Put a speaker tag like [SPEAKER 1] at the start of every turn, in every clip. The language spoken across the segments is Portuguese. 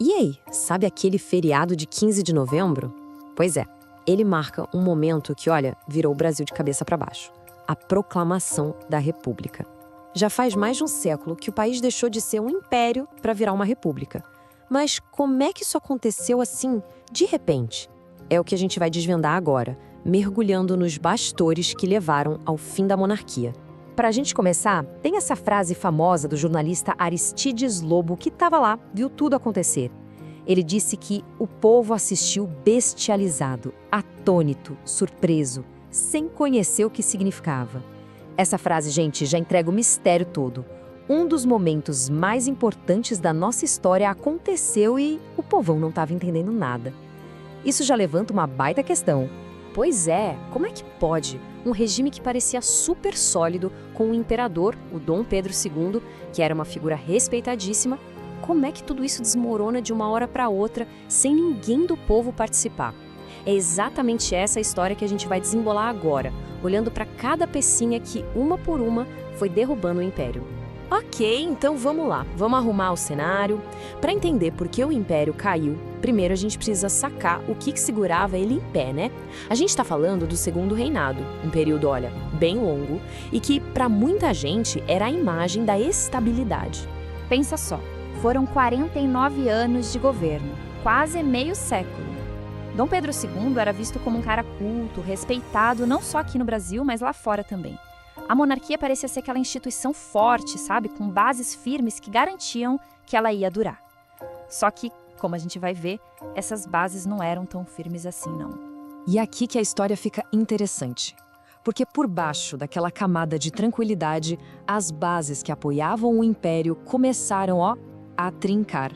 [SPEAKER 1] E aí, sabe aquele feriado de 15 de novembro? Pois é, ele marca um momento que, olha, virou o Brasil de cabeça para baixo. A proclamação da República. Já faz mais de um século que o país deixou de ser um império para virar uma república. Mas como é que isso aconteceu assim, de repente? É o que a gente vai desvendar agora, mergulhando nos bastidores que levaram ao fim da monarquia. Para a gente começar, tem essa frase famosa do jornalista Aristides Lobo que estava lá, viu tudo acontecer. Ele disse que o povo assistiu bestializado, atônito, surpreso, sem conhecer o que significava. Essa frase, gente, já entrega o mistério todo. Um dos momentos mais importantes da nossa história aconteceu e o povão não estava entendendo nada. Isso já levanta uma baita questão. Pois é, como é que pode um regime que parecia super sólido, com o imperador, o Dom Pedro II, que era uma figura respeitadíssima, como é que tudo isso desmorona de uma hora para outra, sem ninguém do povo participar? É exatamente essa a história que a gente vai desembolar agora, olhando para cada pecinha que, uma por uma, foi derrubando o império. Ok, então vamos lá, vamos arrumar o cenário. Para entender por que o império caiu, primeiro a gente precisa sacar o que segurava ele em pé, né? A gente está falando do Segundo Reinado, um período, olha, bem longo, e que para muita gente era a imagem da estabilidade.
[SPEAKER 2] Pensa só, foram 49 anos de governo, quase meio século. Dom Pedro II era visto como um cara culto, respeitado, não só aqui no Brasil, mas lá fora também. A monarquia parecia ser aquela instituição forte, sabe? Com bases firmes que garantiam que ela ia durar. Só que, como a gente vai ver, essas bases não eram tão firmes assim, não.
[SPEAKER 1] E aqui que a história fica interessante. Porque por baixo daquela camada de tranquilidade, as bases que apoiavam o império começaram, a trincar.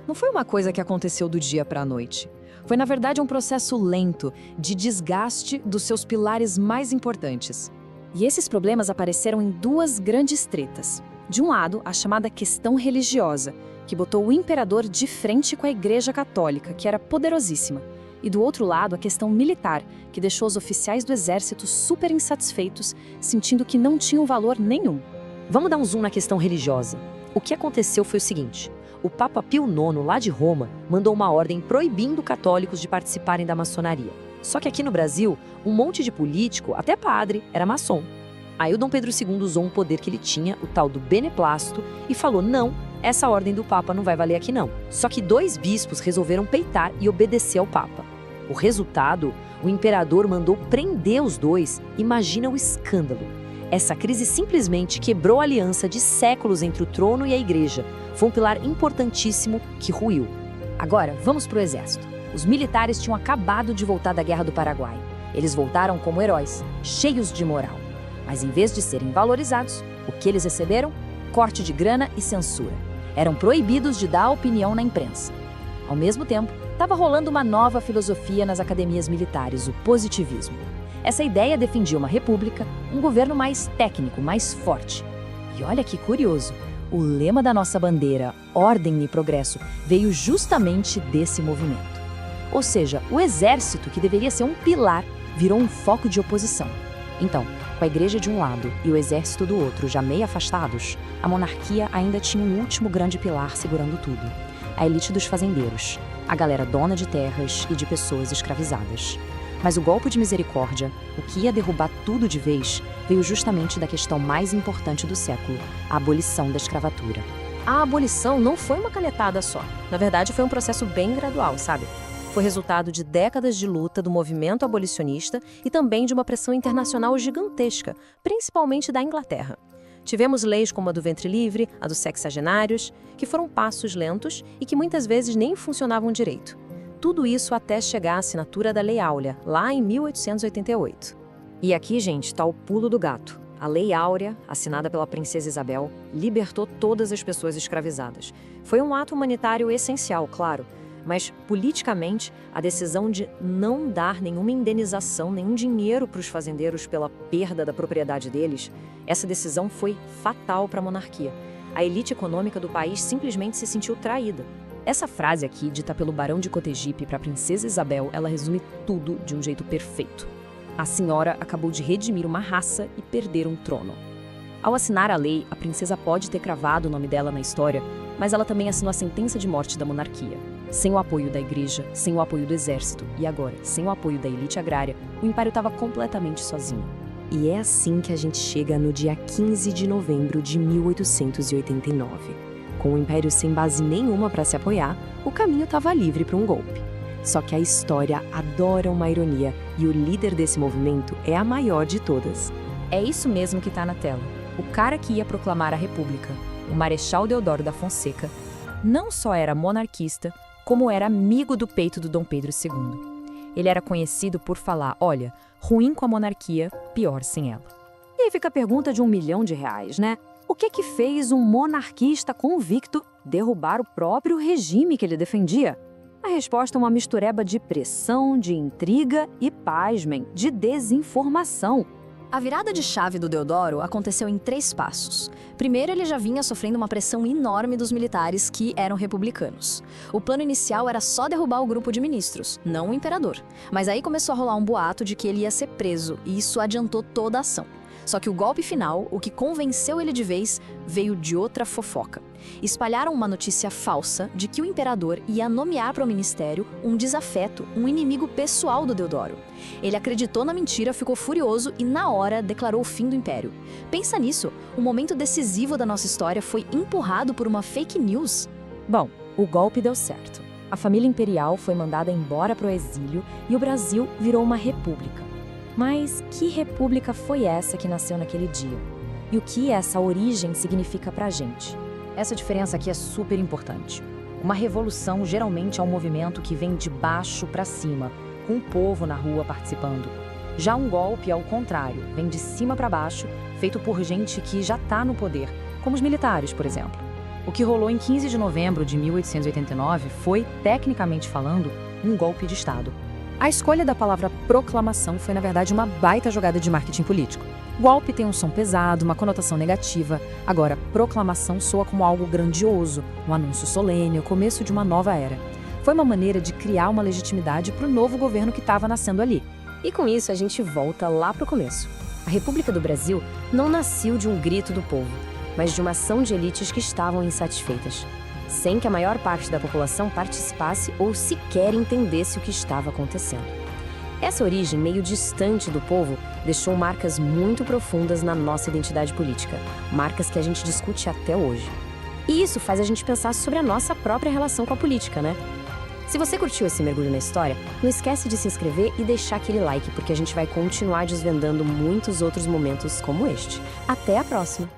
[SPEAKER 1] Não foi uma coisa que aconteceu do dia para a noite. Foi, na verdade, um processo lento de desgaste dos seus pilares mais importantes. E esses problemas apareceram em duas grandes tretas. De um lado, a chamada questão religiosa, que botou o imperador de frente com a Igreja Católica, que era poderosíssima. E do outro lado, a questão militar, que deixou os oficiais do exército super insatisfeitos, sentindo que não tinham valor nenhum. Vamos dar um zoom na questão religiosa. O que aconteceu foi o seguinte: o Papa Pio IX, lá de Roma, mandou uma ordem proibindo católicos de participarem da maçonaria. Só que aqui no Brasil, um monte de político, até padre, era maçom. Aí o Dom Pedro II usou um poder que ele tinha, o tal do beneplácito, e falou: não, essa ordem do Papa não vai valer aqui não. Só que 2 bispos resolveram peitar e obedecer ao Papa. O resultado, o imperador mandou prender os 2. Imagina o escândalo. Essa crise simplesmente quebrou a aliança de séculos entre o trono e a igreja. Foi um pilar importantíssimo que ruiu. Agora, vamos para o exército. Os militares tinham acabado de voltar da Guerra do Paraguai. Eles voltaram como heróis, cheios de moral. Mas em vez de serem valorizados, o que eles receberam? Corte de grana e censura. Eram proibidos de dar opinião na imprensa. Ao mesmo tempo, estava rolando uma nova filosofia nas academias militares, o positivismo. Essa ideia defendia uma república, um governo mais técnico, mais forte. E olha que curioso, o lema da nossa bandeira, Ordem e Progresso, veio justamente desse movimento. Ou seja, o exército, que deveria ser um pilar, virou um foco de oposição. Então, com a igreja de um lado e o exército do outro já meio afastados, a monarquia ainda tinha um último grande pilar segurando tudo: a elite dos fazendeiros, a galera dona de terras e de pessoas escravizadas. Mas o golpe de misericórdia, o que ia derrubar tudo de vez, veio justamente da questão mais importante do século: a abolição da escravatura. A abolição não foi uma canetada só. Na verdade, foi um processo bem gradual, sabe? Foi resultado de décadas de luta do movimento abolicionista e também de uma pressão internacional gigantesca, principalmente da Inglaterra. Tivemos leis como a do ventre livre, a dos sexagenários, que foram passos lentos e que muitas vezes nem funcionavam direito. Tudo isso até chegar à assinatura da Lei Áurea, lá em 1888. E aqui, gente, está o pulo do gato. A Lei Áurea, assinada pela princesa Isabel, libertou todas as pessoas escravizadas. Foi um ato humanitário essencial, claro, mas politicamente a decisão de não dar nenhuma indenização, nenhum dinheiro para os fazendeiros pela perda da propriedade deles, essa decisão foi fatal para a monarquia. A elite econômica do país simplesmente se sentiu traída. Essa frase aqui, dita pelo Barão de Cotegipe para a princesa Isabel, ela resume tudo de um jeito perfeito. A senhora acabou de redimir uma raça e perder um trono. Ao assinar a lei, a princesa pode ter cravado o nome dela na história, mas ela também assinou a sentença de morte da monarquia. Sem o apoio da igreja, sem o apoio do exército e agora, sem o apoio da elite agrária, o império estava completamente sozinho. E é assim que a gente chega no dia 15 de novembro de 1889. Com o império sem base nenhuma para se apoiar, o caminho estava livre para um golpe. Só que a história adora uma ironia e o líder desse movimento é a maior de todas. É isso mesmo que está na tela. O cara que ia proclamar a República, o Marechal Deodoro da Fonseca, não só era monarquista, como era amigo do peito do Dom Pedro II. Ele era conhecido por falar, olha, ruim com a monarquia, pior sem ela. E aí fica a pergunta de R$1 milhão, né? O que fez um monarquista convicto derrubar o próprio regime que ele defendia? A resposta é uma mistureba de pressão, de intriga e, pasmem, de desinformação.
[SPEAKER 3] A virada de chave do Deodoro aconteceu em 3 passos. Primeiro, ele já vinha sofrendo uma pressão enorme dos militares que eram republicanos. O plano inicial era só derrubar o grupo de ministros, não o imperador. Mas aí começou a rolar um boato de que ele ia ser preso, e isso adiantou toda a ação. Só que o golpe final, o que convenceu ele de vez, veio de outra fofoca. Espalharam uma notícia falsa de que o imperador ia nomear para o ministério um desafeto, um inimigo pessoal do Deodoro. Ele acreditou na mentira, ficou furioso e, na hora, declarou o fim do império. Pensa nisso, um momento decisivo da nossa história foi empurrado por uma fake news.
[SPEAKER 1] Bom, o golpe deu certo. A família imperial foi mandada embora para o exílio e o Brasil virou uma república. Mas que república foi essa que nasceu naquele dia? E o que essa origem significa pra gente? Essa diferença aqui é super importante. Uma revolução geralmente é um movimento que vem de baixo para cima, com o povo na rua participando. Já um golpe, ao contrário, vem de cima para baixo, feito por gente que já está no poder, como os militares, por exemplo. O que rolou em 15 de novembro de 1889 foi, tecnicamente falando, um golpe de Estado. A escolha da palavra proclamação foi, na verdade, uma baita jogada de marketing político. Golpe tem um som pesado, uma conotação negativa. Agora, proclamação soa como algo grandioso, um anúncio solene, o começo de uma nova era. Foi uma maneira de criar uma legitimidade para o novo governo que estava nascendo ali. E com isso, a gente volta lá para o começo. A República do Brasil não nasceu de um grito do povo, mas de uma ação de elites que estavam insatisfeitas, sem que a maior parte da população participasse ou sequer entendesse o que estava acontecendo. Essa origem meio distante do povo deixou marcas muito profundas na nossa identidade política, marcas que a gente discute até hoje. E isso faz a gente pensar sobre a nossa própria relação com a política, né? Se você curtiu esse mergulho na história, não esquece de se inscrever e deixar aquele like, porque a gente vai continuar desvendando muitos outros momentos como este. Até a próxima!